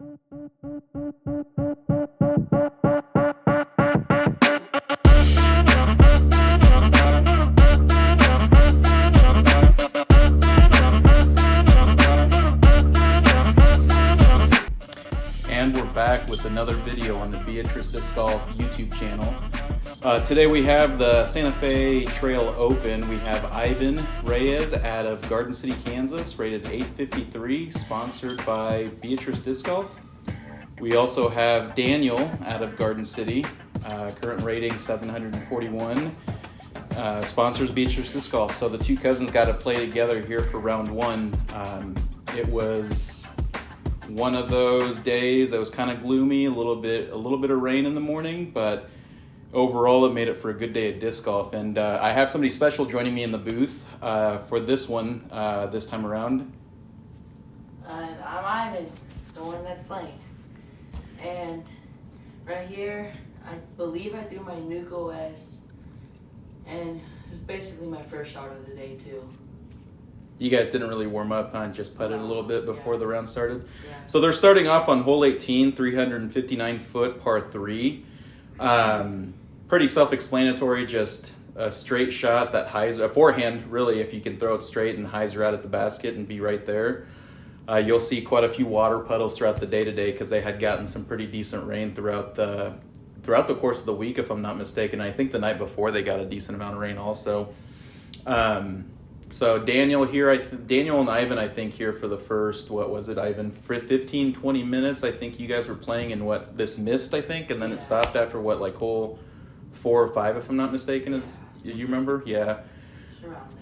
And we're back with another video on the Beatriz Disc Golf YouTube channel. Today we have the Santa Fe Trail Open. We have Ivan Reyes out of Garden City, Kansas, rated 853, sponsored by Beatriz Disc Golf. We also have Daniel out of Garden City, current rating 741, sponsors Beatriz Disc Golf. So the two cousins got to play together here for round one. It was one of those days that was kind of gloomy, a little bit of rain in the morning, but overall it made it for a good day at disc golf. And I have somebody special joining me in the booth for this one this time around. And I'm Ivan, the one that's playing. And right here, I believe I threw my Nuke OS, and it was basically my first shot of the day too. You guys didn't really warm up, huh? Just putted a little bit before the round started. Yeah. So they're starting off on hole 18, 359 foot par 3. Pretty self-explanatory, just a straight shot that hyzer, a forehand really, if you can throw it straight and hyzer out at the basket and be right there. You'll see quite a few water puddles throughout the day today because they had gotten some pretty decent rain throughout the course of the week, if I'm not mistaken. I think the night before they got a decent amount of rain also. So Daniel here, Daniel and Ivan, I think here for the first, what was it, Ivan, for 15, 20 minutes, I think you guys were playing in this mist, I think, and then it stopped after like hole 4 or 5, if I'm not mistaken, you remember? Yeah. It's around there.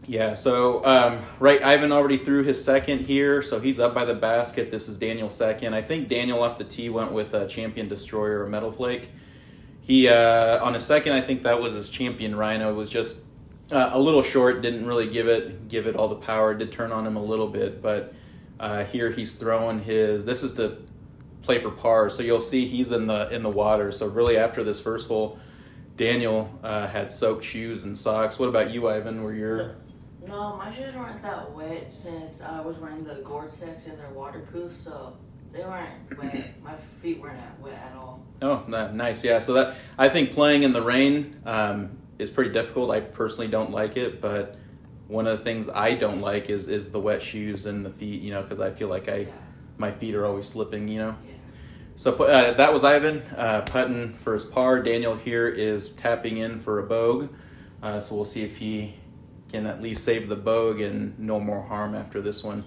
Yeah, so, right, Ivan already threw his second here, so he's up by the basket. This is Daniel's second. I think Daniel off the tee went with a Champion Destroyer or Metal Flake. He, on his second, I think that was his Champion Rhino. It was just a little short, didn't really give it all the power. It did turn on him a little bit, but here he's throwing this is to play for par, so you'll see he's in the water. So really after this first hole, Daniel had soaked shoes and socks. What about you, Ivan? No, my shoes weren't that wet since I was wearing the Gore-Tex and they're waterproof, so they weren't wet. My feet weren't wet at all. Oh, nice. Yeah, so that I think playing in the rain is pretty difficult. I personally don't like it, but one of the things I don't like is the wet shoes and the feet, because I feel like my feet are always slipping, Yeah. So that was Ivan putting for his par. Daniel here is tapping in for a bogue, so we'll see if he can at least save the bogue and no more harm after this one.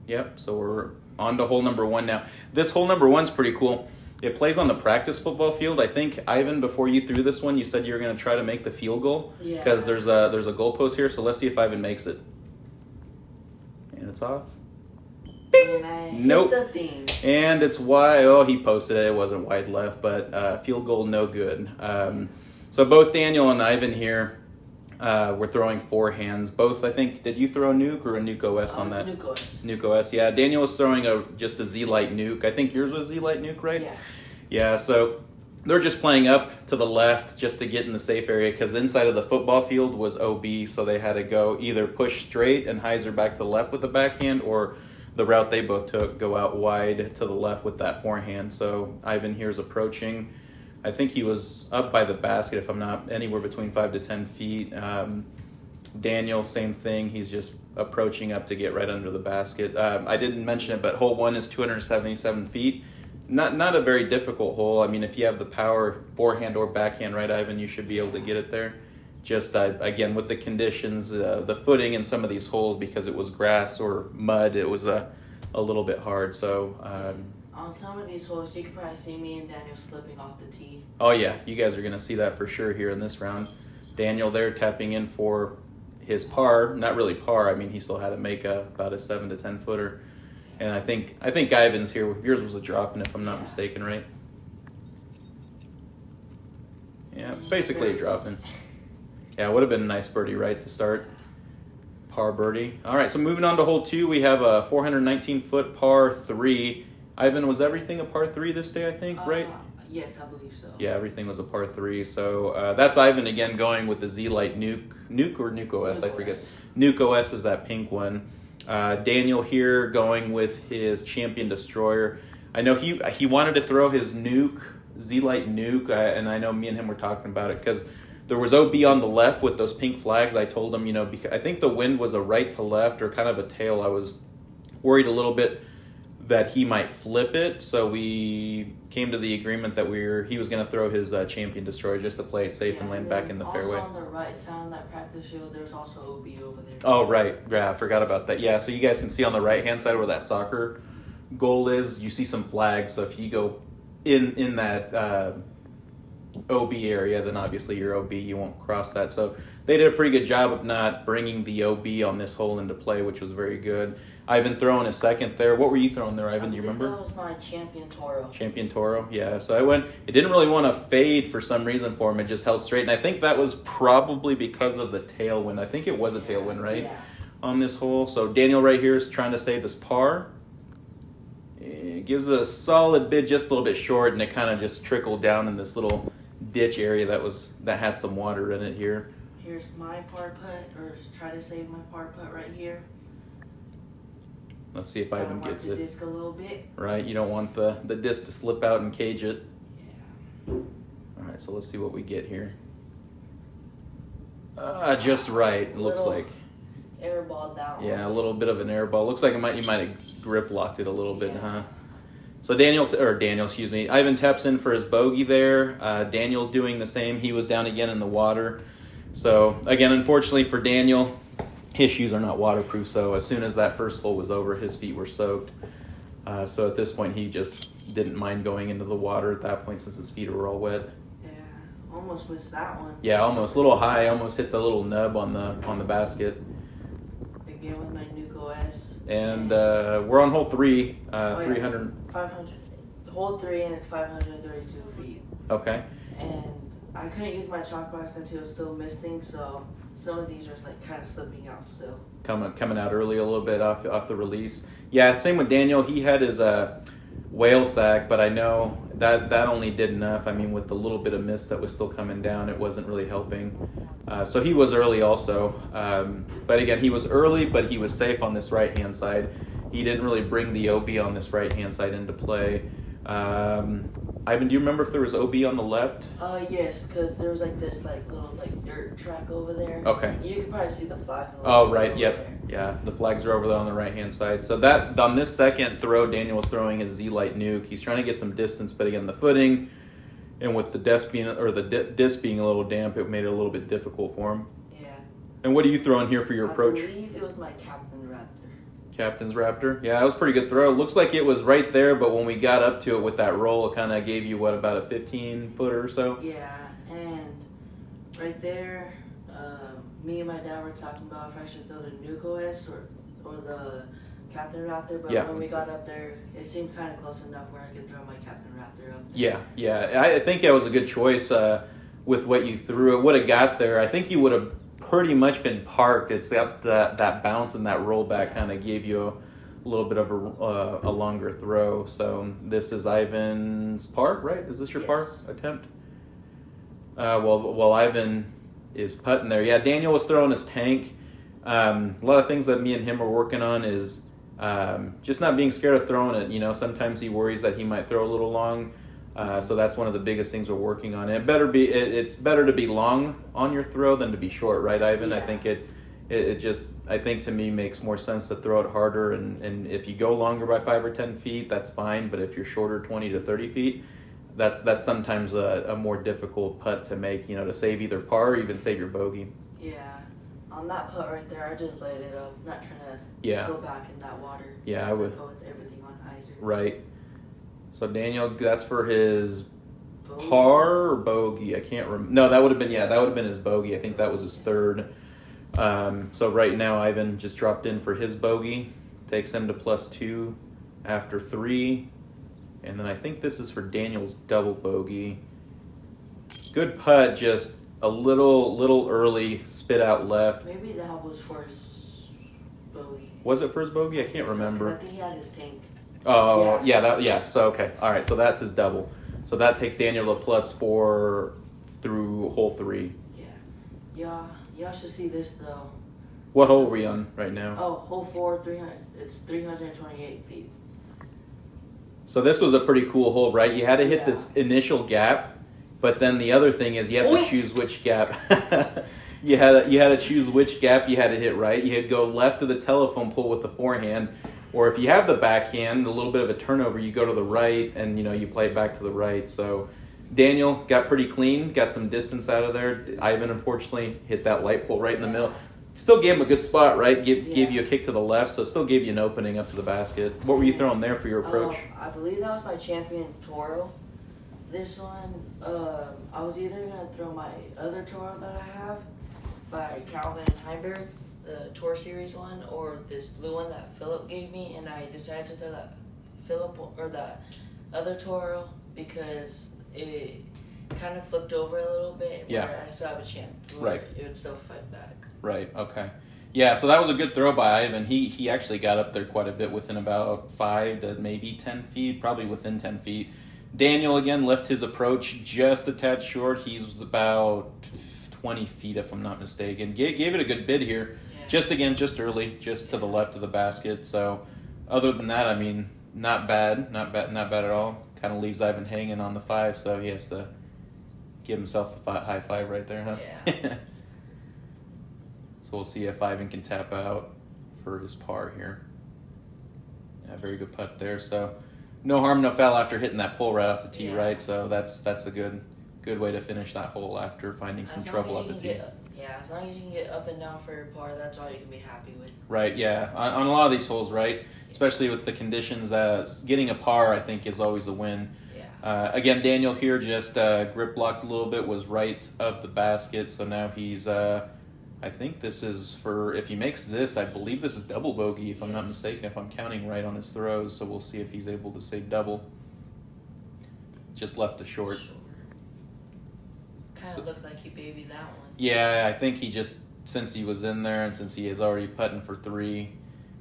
Yep, so we're on to hole number 1 now. This hole number 1's pretty cool. It plays on the practice football field. I think, Ivan, before you threw this one, you said you were going to try to make the field goal. Yeah. Because there's a goalpost here, so let's see if Ivan makes it. And it's off. And I Nope. hit the thing. And it's wide. Oh, he posted it. It wasn't wide left, but field goal no good. So both Daniel and Ivan here were throwing forehands. Both, I think, did you throw a Nuke or a Nuke OS on that? Nuke OS. Nuke OS, yeah. Daniel was throwing just a Z-Lite Nuke. I think yours was Z-Lite Nuke, right? Yeah. Yeah, so they're just playing up to the left just to get in the safe area because inside of the football field was OB, so they had to go either push straight and hyzer back to the left with the backhand, or the route they both took, go out wide to the left with that forehand. So Ivan here's approaching. I think he was up by the basket, if I'm not, anywhere between 5 to 10 feet. Daniel, same thing. He's just approaching up to get right under the basket. I didn't mention it, but hole 1 is 277 feet. Not a very difficult hole. I mean, if you have the power, forehand or backhand, right, Ivan, you should be able to get it there. Just, again, with the conditions, the footing in some of these holes, because it was grass or mud, it was a little bit hard. So on some of these holes, you could probably see me and Daniel slipping off the tee. Oh, yeah. You guys are going to see that for sure here in this round. Daniel there tapping in for his par. Not really par. I mean, he still had to make about a 7 to 10 footer. And I think Ivan's here. Yours was a dropping, if I'm not mistaken, right? Yeah, basically a dropping. Yeah, it would have been a nice birdie, right, to start. Par birdie. All right, so moving on to hole 2, we have a 419-foot par 3. Ivan, was everything a par 3 this day, I think, right? Yes, I believe so. Yeah, everything was a par 3. So that's Ivan again going with the Z-Lite Nuke or Nuke OS, I forget. Nuke OS is that pink one. Daniel here going with his Champion Destroyer. I know he wanted to throw his nuke, Z-Lite nuke, and I know me and him were talking about it because there was OB on the left with those pink flags. I told him, because I think the wind was a right to left or kind of a tail. I was worried a little bit that he might flip it, so we came to the agreement that he was going to throw his Champion Destroyer just to play it safe and land back in the fairway. Also on the right side of that practice field, there's also OB over there. Oh, right. Yeah, I forgot about that. Yeah, so you guys can see on the right-hand side where that soccer goal is, you see some flags. So if you go in that OB area, then obviously you're OB. You won't cross that. So they did a pretty good job of not bringing the OB on this hole into play, which was very good. Ivan throwing a second there. What were you throwing there, Ivan? Do you remember? That was my Champion Toro. Champion Toro, yeah. So it didn't really want to fade for some reason for him. It just held straight. And I think that was probably because of the tailwind. I think it was a tailwind, right? Yeah. On this hole. So Daniel right here is trying to save his par. It gives it a solid bid, just a little bit short, and it kind of just trickled down in this little ditch area that had some water in it here. Here's my par putt, or try to save my par putt right here. Let's see if Ivan gets it. Disc a little bit. Right, you don't want the disc to slip out and cage it. Yeah. All right, so let's see what we get here. Just right, it looks like. Airballed that one. Yeah, a little bit of an air ball. Looks like you might have grip locked it a little bit, huh? So Daniel, excuse me, Ivan taps in for his bogey there. Daniel's doing the same. He was down again in the water. So again, unfortunately for Daniel, his shoes are not waterproof. So as soon as that first hole was over, his feet were soaked. So at this point, he just didn't mind going into the water at that point since his feet were all wet. Yeah, almost missed that one. Yeah, almost a little high. Almost hit the little nub on the basket. Again with my Nuke OS. And we're on hole 3, 300. 500. Hole 3, and it's 532 feet. Okay. And I couldn't use my chalk box since it was still misting, so some of these are like kind of slipping out still. Coming out early a little bit off the release. Yeah, same with Daniel. He had his whale sack, but I know that only did enough. I mean, with the little bit of mist that was still coming down, it wasn't really helping. So he was early also. But again, he was early, but he was safe on this right-hand side. He didn't really bring the OB on this right-hand side into play. Ivan, do you remember if there was OB on the left? Yes, because there was this little dirt track over there. Okay. You could probably see the flags. Oh, right. Yep. There. Yeah, the flags are over there on the right-hand side. So that on this second throw, Daniel was throwing his Z-Lite nuke. He's trying to get some distance, but again, the footing and with the disc being a little damp, it made it a little bit difficult for him. Yeah. And what are you throwing here for your approach? I believe it was my Captain Raptor. Captain's Raptor. Yeah, that was a pretty good throw. It looks like it was right there, but when we got up to it with that roll, it kind of gave you, about a 15-footer or so? Yeah, and right there, me and my dad were talking about if I should throw the Nuke OS or the Captain Raptor, but when we got up there, it seemed kind of close enough where I could throw my Captain Raptor up there. Yeah. I think that was a good choice with what you threw. It would have got there. I think you would have pretty much been parked, except that bounce and that rollback kind of gave you a little bit of a longer throw. So this is Ivan's par, right? Is this your par attempt? While Ivan is putting there. Yeah, Daniel was throwing his tank. A lot of things that me and him are working on is just not being scared of throwing it. Sometimes he worries that he might throw a little long. So that's one of the biggest things we're working on. It's better to be long on your throw than to be short, right, Ivan? Yeah. I think I think to me makes more sense to throw it harder. And if you go longer by 5 or 10 feet, that's fine. But if you're shorter, 20 to 30 feet, that's sometimes a more difficult putt to make. To save either par or even save your bogey. Yeah. On that putt right there, I just laid it up, not trying to go back in that water. Yeah, I would. Go with everything on hyzer. Right. So Daniel, that's for his par or bogey? I can't remember. No, that would have been his bogey. I think that was his third. So right now Ivan just dropped in for his bogey, takes him to +2 after 3, and then I think this is for Daniel's double bogey. Good putt, just a little early, spit out left. Maybe that was for his bogey. Was it for his bogey? I can't remember. I think he had his tank. Oh, yeah. So, okay. All right. So that's his double. So that takes Daniel to +4 through hole 3. Yeah. Y'all should see this, though. What hole are we on right now? Oh, hole 4, 300. It's 328 feet. So this was a pretty cool hole, right? You had to hit this initial gap, but then the other thing is you have to choose which gap. you had to choose which gap you had to hit, right? You had to go left of the telephone pole with the forehand, or if you have the backhand, a little bit of a turnover, you go to the right, and you play it back to the right. So Daniel got pretty clean, got some distance out of there. Ivan unfortunately hit that light pole right in the middle. Still gave him a good spot, right? Gave you a kick to the left, so still gave you an opening up to the basket. What were you throwing there for your approach? I believe that was my champion Toro. This one, I was either going to throw my other Toro that I have by Calvin Heinberg, the Tour Series one, or this blue one that Philip gave me, and I decided to throw that that other Toro because it kind of flipped over a little bit, where I still have a chance. Right. It would still fight back. Right, okay. Yeah, so that was a good throw by Ivan. He actually got up there quite a bit, within about 5 to maybe 10 feet, probably within 10 feet. Daniel, again, left his approach just a tad short. He was about 20 feet, if I'm not mistaken. Gave it a good bid here. Yeah. Just early, just to the left of the basket. So other than that, I mean, not bad at all. Kind of leaves Ivan hanging on the 5, so he has to give himself the high five right there, huh? Yeah. So we'll see if Ivan can tap out for his par here. Yeah, very good putt there. So no harm, no foul after hitting that pole right off the tee, right? So that's a good way to finish that hole after finding some trouble off the tee. As long as you can get up and down for your par, that's all you can be happy with. Right, yeah. On a lot of these holes, right? Especially with the conditions, getting a par, I think, is always a win. Yeah. Again, Daniel here just grip blocked a little bit, was right of the basket, so now he's... I think this is for, if he makes this, I believe this is double bogey, if I'm not mistaken, if I'm counting right on his throws. So we'll see if he's able to say double. Just left the short. Kind of looked like he babied that one. Yeah, I think he just, since he was in there and since he is already putting for 3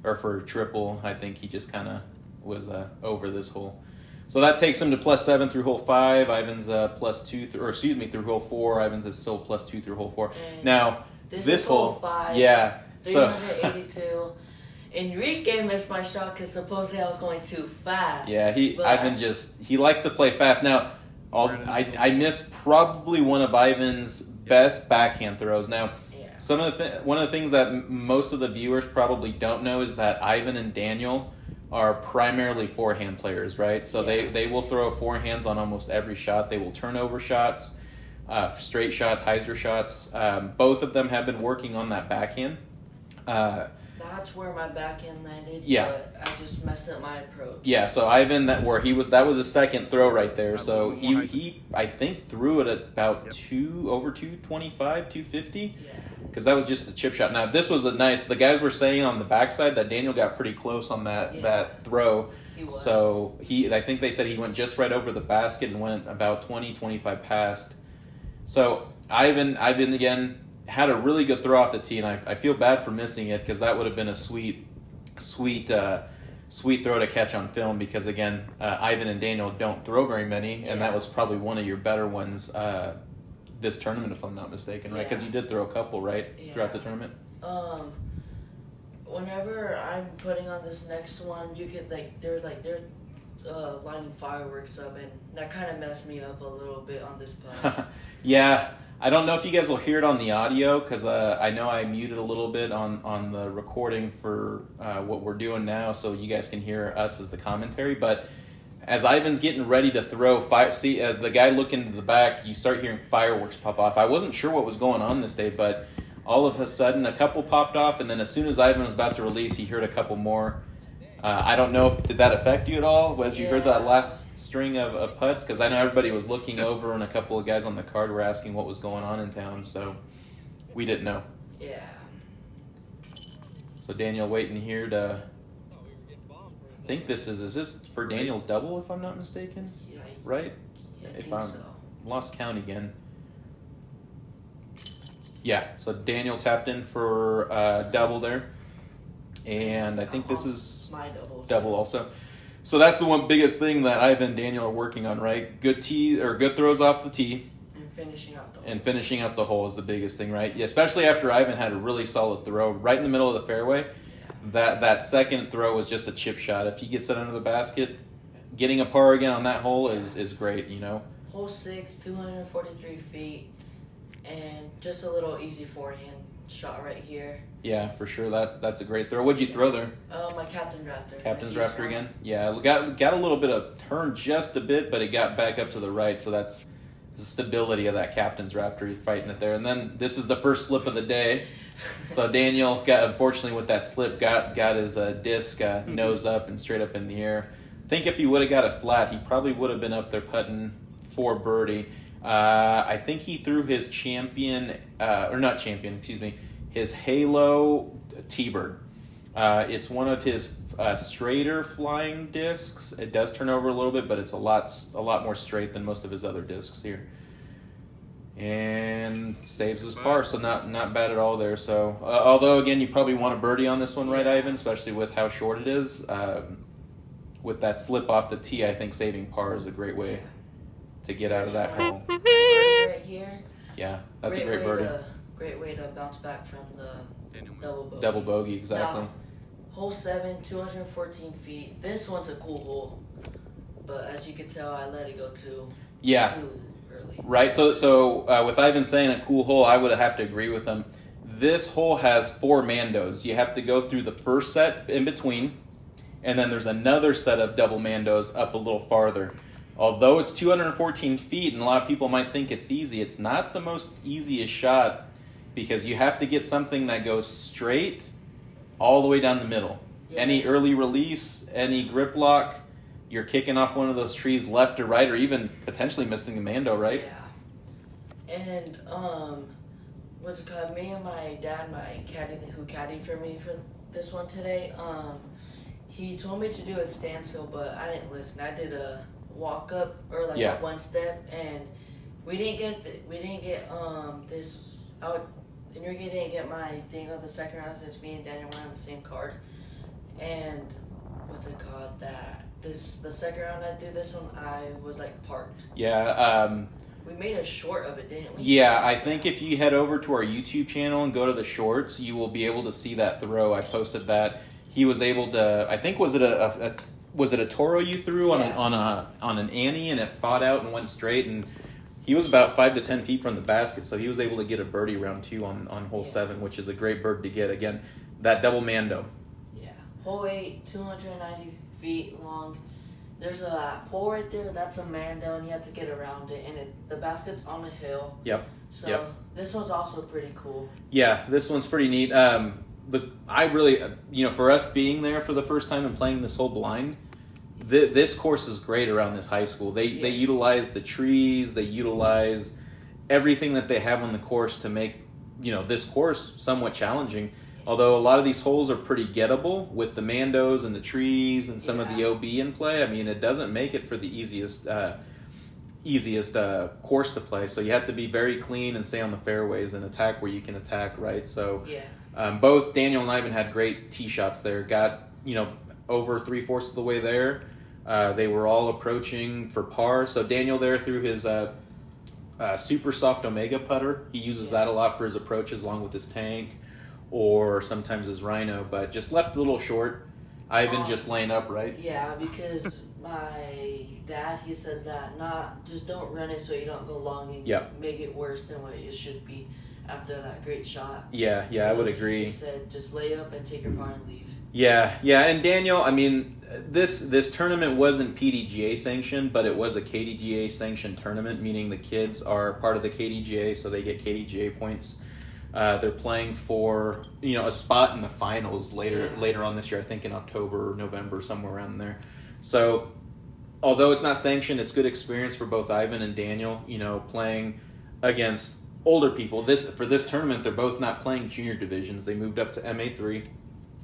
or for triple, I think he just kind of was over this hole. So that takes him to +7 through hole 5. Ivan's +2, through hole 4. Ivan's is still +2 through hole 4. And now, this hole 5. Yeah. 382. Enrique missed my shot because supposedly I was going too fast. Yeah, Ivan he likes to play fast. Now, I missed probably one of Ivan's best backhand throws. Now, one of the things that most of the viewers probably don't know is that Ivan and Daniel are primarily forehand players, right? So they will throw forehands on almost every shot. They will turn over shots, straight shots, hyzer shots. Both of them have been working on that backhand. That's where my backhand landed. Yeah. But I just messed up my approach. Yeah, so Ivan, that was his second throw right there. So he I think threw it at about over 225, 250. Yeah. Because that was just a chip shot. Now this was the guys were saying on the backside that Daniel got pretty close on that throw. He was. So I think they said he went just right over the basket and went about 20, 25 past. So Ivan again had a really good throw off the tee, and I feel bad for missing it because that would have been a sweet throw to catch on film. Because again, Ivan and Daniel don't throw very many, and that was probably one of your better ones this tournament, if I'm not mistaken, right? Because you did throw a couple, right, throughout the tournament. Whenever I'm putting on this next one, you could there's lighting fireworks up, and that kind of messed me up a little bit on this putt. Yeah. I don't know if you guys will hear it on the audio because I know I muted a little bit on the recording for what we're doing now, so you guys can hear us as the commentary. But as Ivan's getting ready to throw, the guy looking to the back, you start hearing fireworks pop off. I wasn't sure what was going on this day, but all of a sudden a couple popped off, and then as soon as Ivan was about to release, he heard a couple more. I don't know did that affect you at all as you heard that last string of putts? Because I know everybody was looking over, and a couple of guys on the card were asking what was going on in town, so we didn't know. Yeah. So Daniel waiting here to... I think is this for Daniel's double, if I'm not mistaken? Yeah. Right? Yeah, if I'm lost count again. Yeah, so Daniel tapped in for double there. And I think this is my double also. So that's the one biggest thing that Ivan and Daniel are working on, right? Good throws off the tee. And finishing out the hole. And finishing out the hole is the biggest thing, right? Yeah, especially after Ivan had a really solid throw right in the middle of the fairway. That second throw was just a chip shot. If he gets it under the basket, getting a par again on that hole is great, you know. Hole 6, 243 feet, and just a little easy forehand shot right here. Yeah, for sure. That's a great throw. What'd you throw there? My Captain Raptor. Captain's Raptor again? Yeah, got a little bit of turn just a bit, but it got back up to the right, so that's the stability of that Captain's Raptor. He's fighting it there. And then this is the first slip of the day. So Daniel unfortunately with that slip got his disc nose up and straight up in the air. I think if he would have got it flat, he probably would have been up there putting for birdie. I think he threw his his Halo T-Bird. It's one of his straighter flying discs. It does turn over a little bit, but it's a lot more straight than most of his other discs here. And saves his par, so not bad at all there. So although again, you probably want a birdie on this one, right, Ivan? Especially with how short it is. With that slip off the tee, I think saving par is a great way to get out of that hole. Right here. Yeah, that's a great birdie. Great way to bounce back from the double bogey. Double bogey, exactly. Now, hole 7, 214 feet. This one's a cool hole, but as you can tell, I let it go too early. Right. So with Ivan saying a cool hole, I would have to agree with him. This hole has 4 mandos. You have to go through the first set in between, and then there's another set of double mandos up a little farther. Although it's 214 feet, and a lot of people might think it's easy, it's not the most easiest shot because you have to get something that goes straight all the way down the middle. Yeah. Any early release, any grip lock, you're kicking off one of those trees left or right, or even potentially missing the mando, right? Yeah. And what's it called? Me and my dad, my caddy, who caddied for me for this one today, he told me to do a standstill, but I didn't listen. I did a walk up or a one step, and we didn't get this out. Enrique didn't get my thing on the second round since me and Daniel were on the same card. And what's it called? The second round I did this one, I was parked. Yeah. We made a short of it, didn't we? Yeah, I think if you head over to our YouTube channel and go to the shorts, you will be able to see that throw. I posted that. He was able to. I think was it a Toro you threw on an Annie, and it fought out and went straight, and he was about 5 to 10 feet from the basket, so he was able to get a birdie round 2 on hole 7, which is a great bird to get. Again, that double mando. Yeah. Hole 8, 290 feet long. There's a pole right there. That's a mando, and you have to get around it. And the basket's on a hill. Yep. So this one's also pretty cool. Yeah, this one's pretty neat. I really, for us being there for the first time and playing this whole blind, this course is great around this high school. They utilize the trees, they utilize everything that they have on the course to make this course somewhat challenging. Although a lot of these holes are pretty gettable with the mandos and the trees and some of the OB in play. I mean, it doesn't make it for the easiest course to play. So you have to be very clean and stay on the fairways and attack where you can attack, right? So both Daniel and Ivan had great tee shots there. Got over 3/4 of the way there. They were all approaching for par. So Daniel there threw his super soft Omega putter. He uses that a lot for his approaches along with his tank or sometimes his Rhino, but just left a little short. Ivan just laying up, right? Yeah, because my dad, he said that just don't run it so you don't go long and make it worse than what it should be after that great shot. Yeah, I would agree. He said just lay up and take your par and leave. Yeah, and Daniel, I mean, this tournament wasn't PDGA sanctioned, but it was a KDGA sanctioned tournament, meaning the kids are part of the KDGA, so they get KDGA points. They're playing for a spot in the finals later on this year. I think in October or November, somewhere around there. So, although it's not sanctioned, it's good experience for both Ivan and Daniel. Playing against older people. For this tournament, they're both not playing junior divisions. They moved up to MA3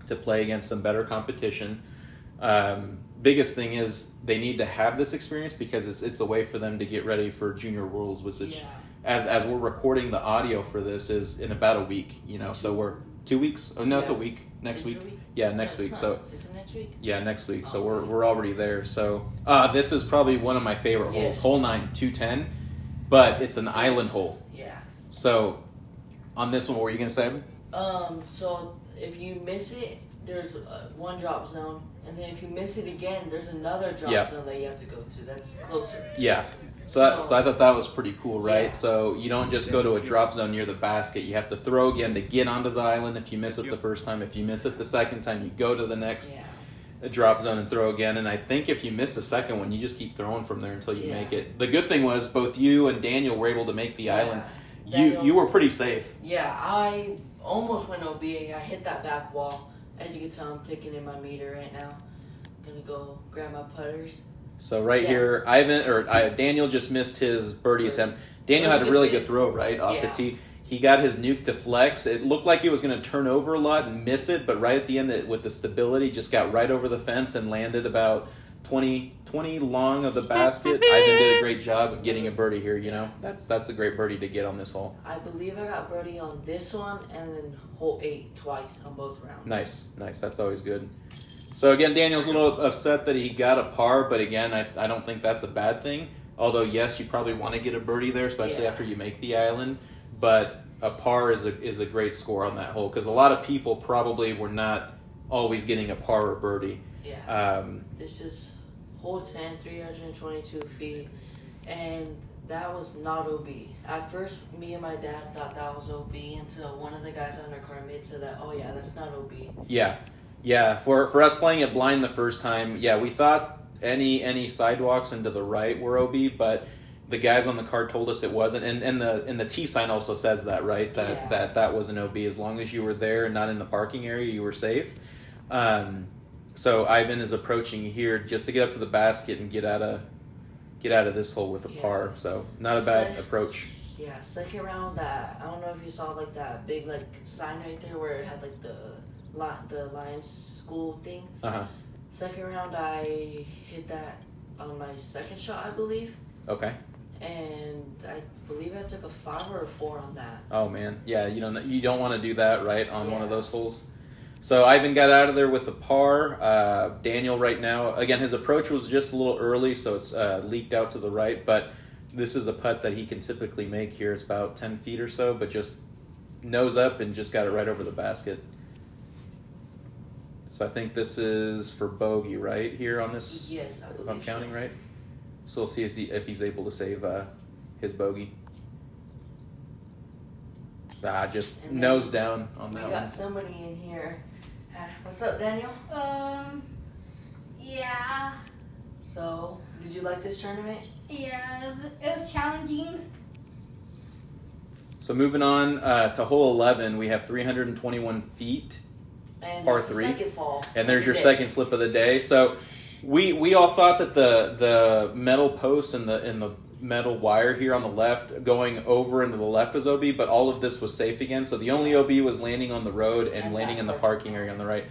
to play against some better competition. Biggest thing is they need to have this experience because it's a way for them to get ready for Junior Worlds, which as we're recording the audio for this is in about a week. So we're 2 weeks. Oh no, it's a week. Next week. Yeah, next week. So is it next week? Yeah, next week. So we're already there. So this is probably one of my favorite holes. Hole 9, 210. but it's an island hole. Yeah. So on this one, what were you gonna say? So if you miss it, there's one drop zone, and then if you miss it again, there's another drop zone that you have to go to. That's closer. Yeah. So I thought that was pretty cool, right? Yeah. So you don't just go to a drop zone near the basket. You have to throw again to get onto the island if you miss it the first time. If you miss it the second time, you go to the next drop zone and throw again. And I think if you miss the second one, you just keep throwing from there until you make it. The good thing was both you and Daniel were able to make the island. You were pretty safe. Yeah, I almost went OB. I hit that back wall. As you can tell, I'm taking in my meter right now. I'm going to go grab my putters. So here, Daniel just missed his birdie attempt. Daniel had a really good throw, right, off the tee. He got his nuke to flex. It looked like he was going to turn over a lot and miss it, but right at the end, with the stability, just got right over the fence and landed about 20 long of the basket. Ivan did a great job of getting a birdie here, you know. That's a great birdie to get on this hole. I believe I got birdie on this one and then hole 8 twice on both rounds. Nice. That's always good. So again, Daniel's a little upset that he got a par, but again, I don't think that's a bad thing. Although, yes, you probably want to get a birdie there, especially after you make the island. But a par is a great score on that hole because a lot of people probably were not always getting a par or birdie. Yeah. This is hole 10, 322 feet, and that was not OB. At first, me and my dad thought that was OB until one of the guys on our car mate said that, oh yeah, that's not OB. Yeah, for us playing it blind the first time, we thought any sidewalks into the right were OB, but the guys on the car told us it wasn't, and the T sign also says that, right? That was an OB. As long as you were there and not in the parking area, you were safe. So Ivan is approaching here just to get up to the basket and get out of this hole with a par. So not a bad approach. Yeah, second round. I don't know if you saw like that big like sign right there where it had like the Lyons school thing. Second round, I hit that on my second shot, I believe. Okay. And I believe I took a 5 or a 4 on that. Oh man, yeah, you don't want to do that right on one of those holes. So Ivan got out of there with a par. Daniel right now, again, his approach was just a little early, so it's leaked out to the right. But this is a putt that he can typically make here. It's about 10 feet or so, but just nose up and just got it right over the basket. So I think this is for bogey, right, here on this? Yes, I believe I'm counting right. So we'll see if he's able to save his bogey. Just nose down on that one. We got somebody in here. What's up, Daniel? Yeah. So, did you like this tournament? Yeah, it was challenging. So moving on to hole 11, we have 321 feet, and par that's 3. The second fall and there's your second slip of the day. So we all thought that the metal post and the metal wire here on the left going over into the left was OB, but all of this was safe again. So the only OB was landing on the road and landing in the parking area on the right.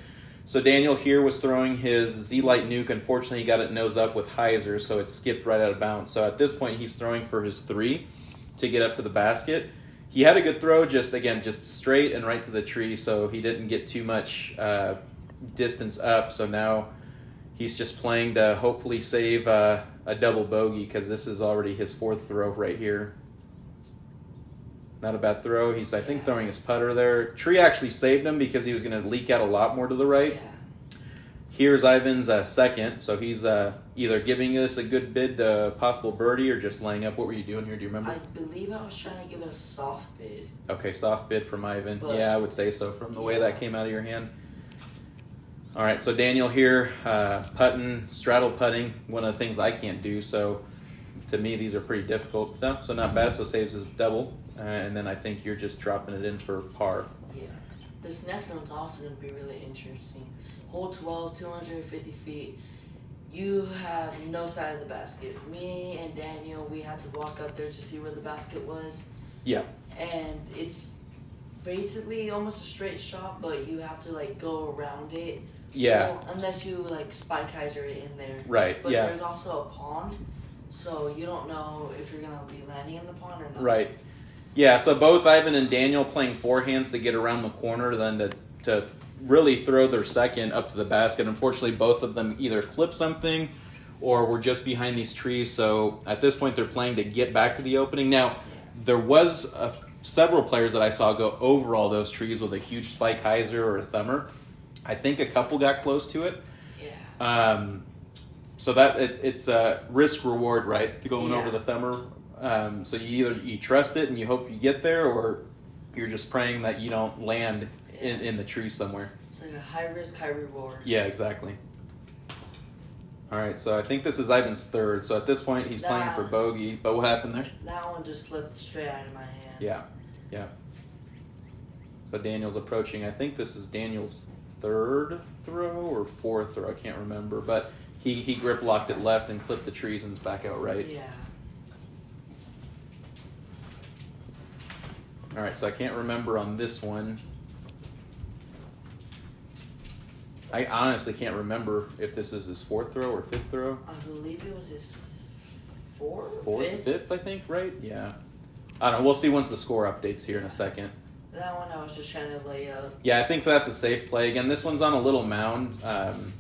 So Daniel here was throwing his Z-Light nuke. Unfortunately, he got it nose up with hyzer, so it skipped right out of bounds. So at this point, he's throwing for his 3 to get up to the basket. He had a good throw, just straight and right to the tree, so he didn't get too much distance up. So now he's just playing to hopefully save a double bogey because this is already his 4th throw right here. Not a bad throw. He's, I think, throwing his putter there. Tree actually saved him because he was going to leak out a lot more to the right. Yeah. Here's Ivan's second, so he's either giving us a good bid to possible birdie or just laying up. What were you doing here? Do you remember? I believe I was trying to give it a soft bid. Okay, soft bid from Ivan. But, yeah, I would say so from the way that came out of your hand. All right, so Daniel here, putting, straddle putting, one of the things I can't do. So to me, these are pretty difficult. So not bad. So saves his double, and then I think you're just dropping it in for par. Yeah. This next one's also going to be really interesting. Hole 12, 250 feet. You have no side of the basket. Me and Daniel, we had to walk up there to see where the basket was. Yeah. And it's basically almost a straight shot, but you have to like go around it. Yeah. Well, unless you like spike hyzer it in there. Right. But yeah. there's also a pond, so you don't know if you're gonna be landing in the pond or not. Right. Yeah. So both Ivan and Daniel playing forehands to get around the corner, then to really throw their second up to the basket. Unfortunately, both of them either clip something or we're just behind these trees. So at this point, they're playing to get back to the opening. Now, there was several players that I saw go over all those trees with a huge spike hyzer or a thumber. I think a couple got close to it. Yeah. So that it's a risk reward, right? Going Yeah. over the thumber. So you trust it and you hope you get there, or you're just praying that you don't land in the tree somewhere. It's like a high risk, high reward. Yeah, exactly. All right, so I think this is Ivan's third. So at this point, he's playing for bogey. But what happened there? That one just slipped straight out of my hand. Yeah. So Daniel's approaching. I think this is Daniel's third throw or fourth throw. I can't remember. But he grip locked it left and clipped the trees and it's back out right. Yeah. All right, so I can't remember on this one. I honestly can't remember if this is his fourth throw or fifth throw. I believe it was his fourth, Fifth, I think, right? Yeah. I don't know. We'll see once the score updates here in a second. That one I was just trying to lay up. Yeah, I think that's a safe play. Again, this one's on a little mound.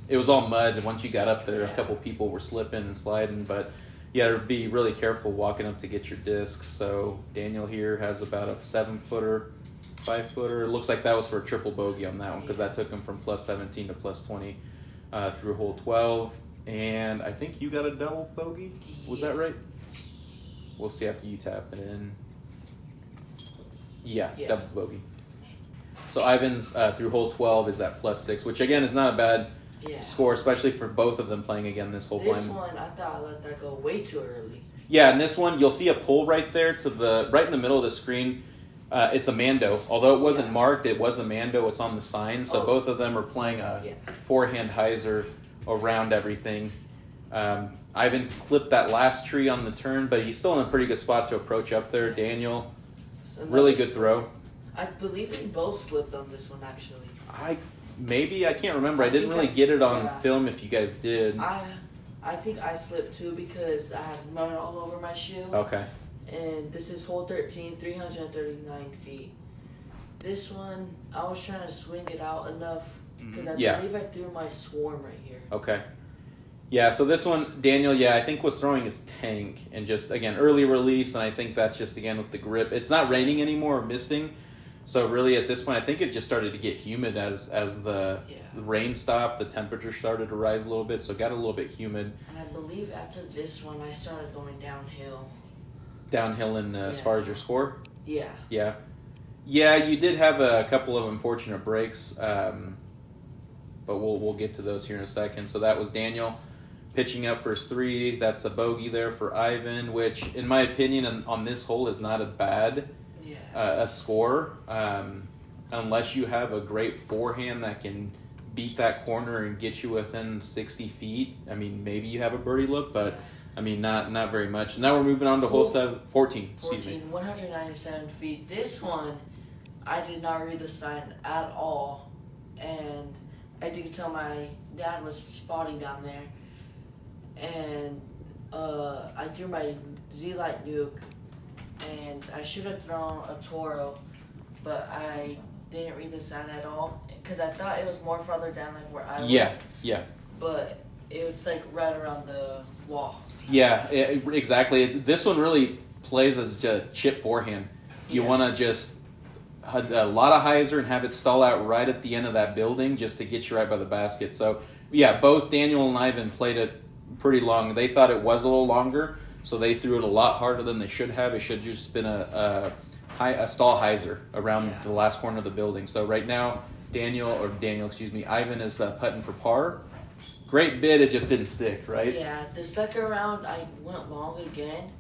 It was all mud. Once you got up there, a couple people were slipping and sliding, but you got to be really careful walking up to get your disc. So Daniel here has about a 7-footer, 5-footer. It looks like that was for a triple bogey on that one because that took him from plus 17 to plus 20 through hole 12. And I think you got a double bogey. Was that right? We'll see after you tap it in. Yeah. Double bogey. So Ivan's through hole 12 is at plus 6, which again is not a bad score, especially for both of them playing again this whole This blind. one, I thought I let that go way too early. Yeah, and this one, you'll see a pull right there to the right in the middle of the screen. It's a Mando. Although it wasn't marked, it was a Mando. It's on the sign. So both of them are playing a forehand hyzer around everything. Ivan clipped that last tree on the turn, but he's still in a pretty good spot to approach up there. Daniel, really good throw. I believe we both slipped on this one, actually. I can't remember. I didn't really get it on film if you guys did. I think I slipped too because I have mud all over my shoe. Okay. And this is hole 13, 339 feet. This one, I was trying to swing it out enough because I believe I threw my swarm right here. Okay. Yeah, so this one, Daniel, I think was throwing his tank and just, again, early release, and I think that's just, again, with the grip. It's not raining anymore or misting, so really at this point, I think it just started to get humid as the rain stopped, the temperature started to rise a little bit, so it got a little bit humid. And I believe after this one, I started going downhill. Downhill in as far as your score? Yeah. Yeah. Yeah, you did have a couple of unfortunate breaks, but we'll get to those here in a second. So that was Daniel pitching up for his 3. That's a bogey there for Ivan, which, in my opinion, on this hole is not a bad a score, unless you have a great forehand that can beat that corner and get you within 60 feet. I mean, maybe you have a birdie look, but I mean, not very much. Now we're moving on to hole 14. Excuse me. 197 feet. This one, I did not read the sign at all, and I did tell my dad was spotting down there. And I threw my Z-Light nuke, and I should have thrown a Toro, but I didn't read the sign at all because I thought it was more further down like where I was. Yeah. But it was like right around the wall. Yeah, exactly. This one really plays as a chip forehand. You want to just a lot of hyzer and have it stall out right at the end of that building just to get you right by the basket. So, both Daniel and Ivan played it pretty long. They thought it was a little longer, so they threw it a lot harder than they should have. It should have just been a stall hyzer around the last corner of the building. So right now, Ivan is putting for par. Great bid, it just didn't stick, right? Yeah, the second round I went long again,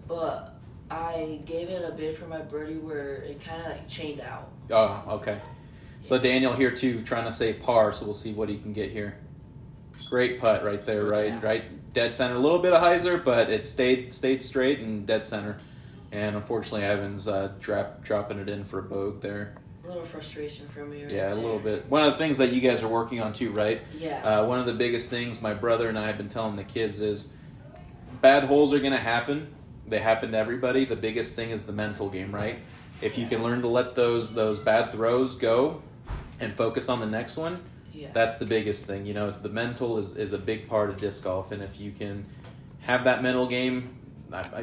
but I gave it a bid for my birdie where it kind of like chained out. Oh, okay. So Daniel here too, trying to say par, so we'll see what he can get here. Great putt right there, right dead center. A little bit of hyzer, but it stayed straight and dead center. And unfortunately, Ivan's dropping it in for a bogue there. A little frustration for me right a little bit. One of the things that you guys are working on too, right? Yeah. One of the biggest things my brother and I have been telling the kids is bad holes are going to happen. They happen to everybody. The biggest thing is the mental game, right? If you can learn to let those bad throws go and focus on the next one, Yeah. That's the biggest thing, you know. Is the mental is a big part of disc golf, and if you can have that mental game,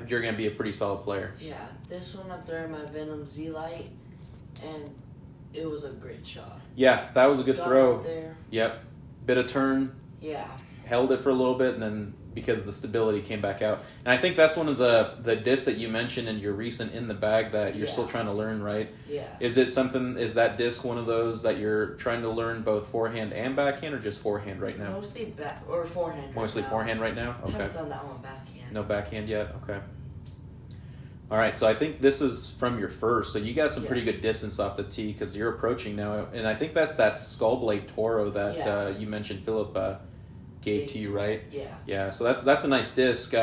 you're going to be a pretty solid player. Yeah, this one I'm throwing my Venom Z Light, and it was a great shot. Yeah, that was a good Got throw. out there. Yep, bit of turn. Yeah. Held it for a little bit, and then because of the stability came back out. And I think that's one of the discs that you mentioned in your recent in the bag that you're still trying to learn, right? Yeah. Is that disc one of those that you're trying to learn both forehand and backhand, or just forehand right now? Mostly back or forehand. Mostly forehand right now? I Okay. haven't done that one backhand. No backhand yet? Okay. All right, so I think this is from your first, so you got some pretty good distance off the tee because you're approaching now, and I think that's that Skullblade Toro that you mentioned Philip gave to you, right? Yeah. Yeah, so that's a nice disc.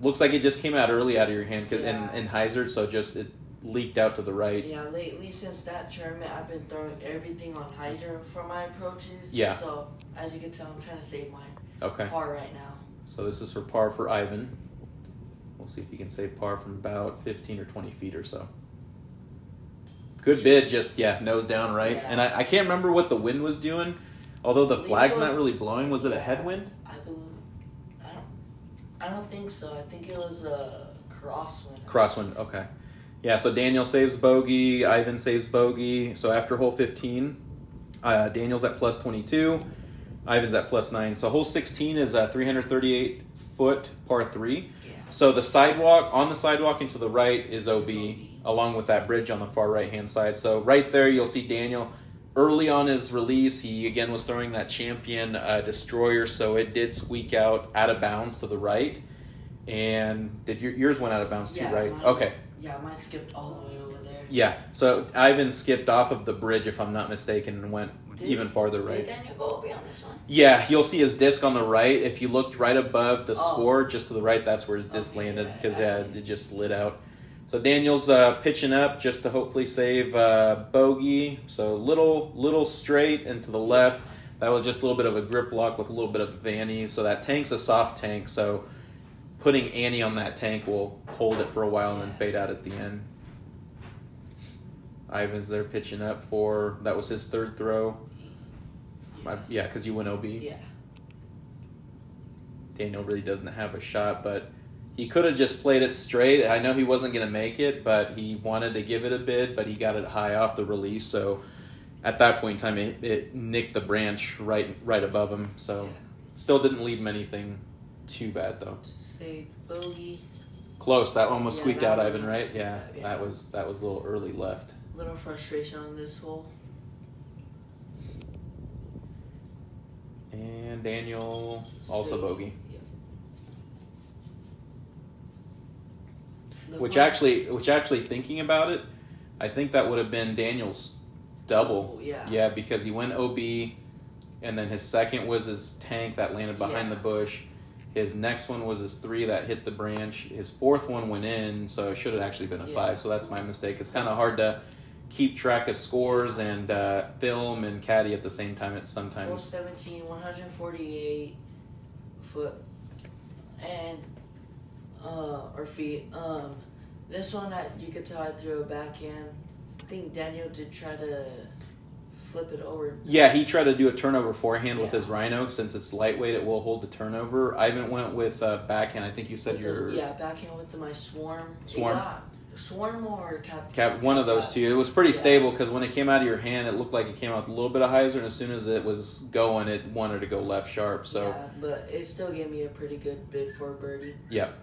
Looks like it just came out early out of your hand and hyzered, so just it leaked out to the right. Yeah, lately since that tournament, I've been throwing everything on hyzer for my approaches. Yeah. So as you can tell, I'm trying to save mine. Okay. Par right now. So this is for par for Ivan. We'll see if he can save par from about 15 or 20 feet or so. Good bid, just nose down right. Yeah. And I can't remember what the wind was doing. Although the flag's not really blowing, was it a headwind? I believe. I don't think so. I think it was a crosswind. Crosswind, okay. Yeah, so Daniel saves bogey, Ivan saves bogey. So after hole 15, Daniel's at plus 22, Ivan's at plus 9. So hole 16 is a 338-foot par 3. Yeah. So the on the sidewalk and to the right is OB, along with that bridge on the far right-hand side. So right there you'll see Daniel. Early on his release, he again was throwing that Champion Destroyer, so it did squeak out of bounds to the right. And did yours went out of bounds too, right? Mine, okay. Yeah, mine skipped all the way over there. Yeah, so Ivan skipped off of the bridge, if I'm not mistaken, and went even farther right. Did Daniel go OB on this one? Yeah, you'll see his disc on the right. If you looked right above the score, just to the right, that's where his disc landed, because it just slid out. So Daniel's pitching up just to hopefully save bogey. So little straight and to the left. That was just a little bit of a grip lock with a little bit of Vanny. So that tank's a soft tank. So putting Annie on that tank will hold it for a while and then fade out at the end. Ivan's there pitching up that was his third throw. Yeah, because you went OB. Yeah. Daniel really doesn't have a shot, but he could have just played it straight. I know he wasn't going to make it, but he wanted to give it a bid, but he got it high off the release. So at that point in time, it nicked the branch right above him. So still didn't leave him anything too bad, though. Save bogey. Close. That one was squeaked out, Ivan, right? Yeah. That was a little early left. Little frustration on this hole. And Daniel also bogey. Which actually, thinking about it, I think that would have been Daniel's double. Yeah, because he went OB, and then his second was his tank that landed behind the bush. His next one was his 3 that hit the branch. His fourth one went in, so it should have actually been a 5. So that's my mistake. It's kind of hard to keep track of scores and film and caddy at the same time at sometimes. Hole 17, 148 foot and or feet. This one you could tell I threw a backhand. I think Daniel did try to flip it over. Yeah, he tried to do a turnover forehand with his Rhino. Since it's lightweight, it will hold the turnover. Ivan went with backhand. I think you said backhand with my Swarm. Swarm or Cap, one of those two. It was pretty stable because when it came out of your hand, it looked like it came out with a little bit of hyzer, and as soon as it was going, it wanted to go left sharp. So yeah, but it still gave me a pretty good bid for a birdie. Yep.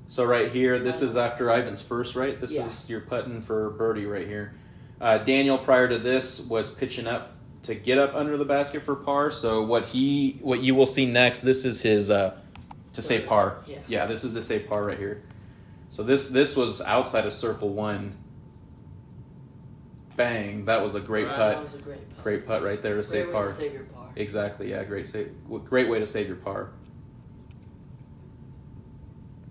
So right here, this is after Ivan's first, right? This is your putting for birdie right here. Daniel, prior to this, was pitching up to get up under the basket for par. So what you will see next, this is his to say par. Yeah, this is to say par right here. So this was outside of circle 1. Bang! That was a great putt. That was a great putt. Great putt right there to save par. To save your par. Exactly. Yeah, great way to save your par.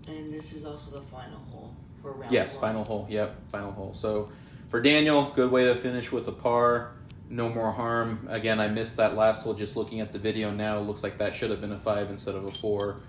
And this is also the final hole for round 1. Yes, final hole. Yep, final hole. So for Daniel, good way to finish with a par. No more harm. Again, I missed that last hole just looking at the video now. It looks like that should have been a 5 instead of a 4.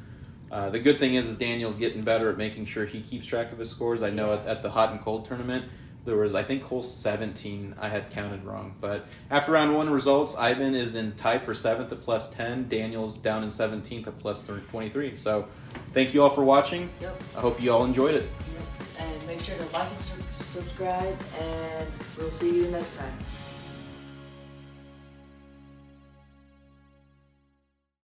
The good thing is Daniel's getting better at making sure he keeps track of his scores. I know at the hot and cold tournament, There was, I think, hole 17 I had counted wrong. But after round 1 results, Ivan is in tied for 7th at plus 10. Daniel's down in 17th at plus 23. So thank you all for watching. Yep. I hope you all enjoyed it. Yep. And make sure to like and subscribe, and we'll see you next time.